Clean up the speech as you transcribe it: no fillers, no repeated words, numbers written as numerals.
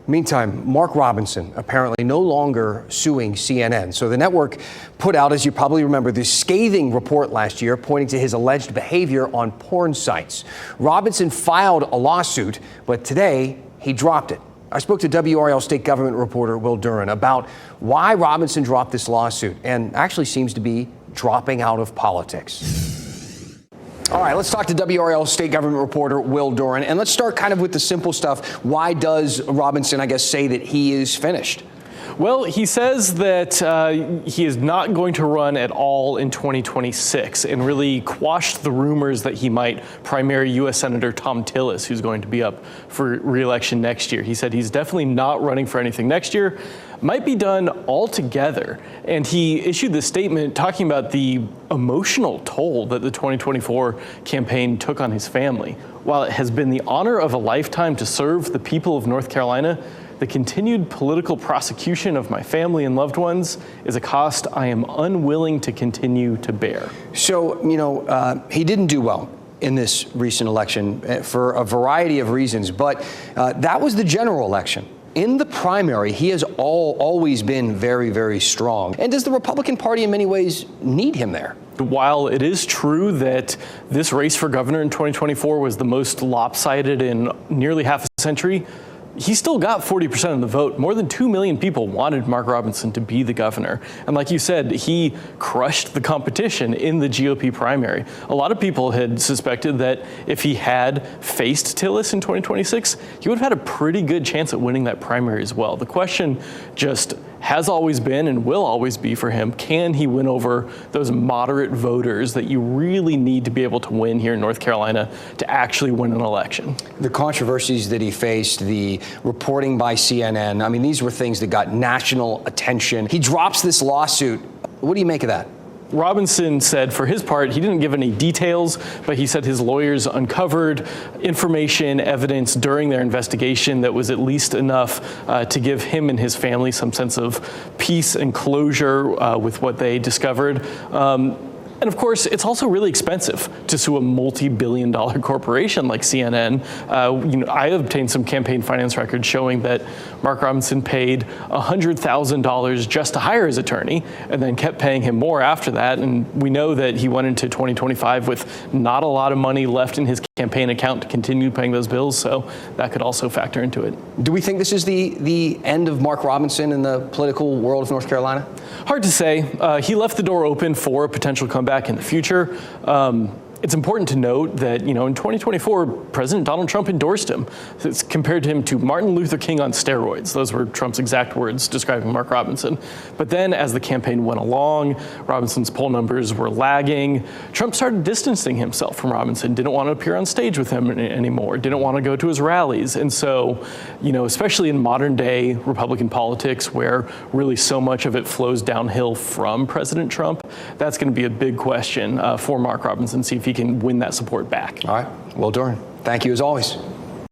Meantime, Mark Robinson apparently no longer suing CNN. So the network put out, as you probably remember, this scathing report last year pointing to his alleged behavior on porn sites. Robinson filed a lawsuit, but today he dropped it. I spoke to WRAL state government reporter Will Doran about why Robinson dropped this lawsuit and actually seems to be dropping out of politics. All right, let's talk to WRAL state government reporter Will Doran, and let's start kind of with the simple stuff. Why does Robinson, I guess, say that he is finished? Well, he says that he is not going to run at all in 2026 and really quashed the rumors that he might primary U.S. Senator Thom Tillis, who's going to be up for re-election next year. He said he's definitely not running for anything next year, might be done altogether. And he issued this statement talking about the emotional toll that the 2024 campaign took on his family. While it has been the honor of a lifetime to serve the people of North Carolina, the continued political prosecution of my family and loved ones is a cost I am unwilling to continue to bear. So, he didn't do well in this recent election for a variety of reasons, but that was the general election. In the primary, he has always been very, very strong. And does the Republican Party in many ways need him there? While it is true that this race for governor in 2024 was the most lopsided in nearly half a century, he still got 40% of the vote. More than 2 million people wanted Mark Robinson to be the governor. And like you said, he crushed the competition in the GOP primary. A lot of people had suspected that if he had faced Tillis in 2026, he would have had a pretty good chance at winning that primary as well. The question just has always been and will always be for him, can he win over those moderate voters that you really need to be able to win here in North Carolina to actually win an election? The controversies that he faced, the reporting by CNN, I mean, these were things that got national attention. He drops this lawsuit. What do you make of that? Robinson said for his part, he didn't give any details, but he said his lawyers uncovered information, evidence during their investigation that was at least enough to give him and his family some sense of peace and closure with what they discovered. And of course, it's also really expensive to sue a multi-billion-dollar corporation like CNN. I obtained some campaign finance records showing that Mark Robinson paid $100,000 just to hire his attorney and then kept paying him more after that. And we know that he went into 2025 with not a lot of money left in his campaign account to continue paying those bills. So that could also factor into it. Do we think this is the end of Mark Robinson in the political world of North Carolina? Hard to say. He left the door open for a potential comeback in the future. It's important to note that, in 2024, President Donald Trump endorsed him. It's compared him to Martin Luther King on steroids. Those were Trump's exact words describing Mark Robinson. But then as the campaign went along, Robinson's poll numbers were lagging. Trump started distancing himself from Robinson, didn't want to appear on stage with him anymore, didn't want to go to his rallies. And so, especially in modern day Republican politics, where really so much of it flows downhill from President Trump, that's going to be a big question for Mark Robinson, see if he can win that support back. All right. Will Doran, thank you as always.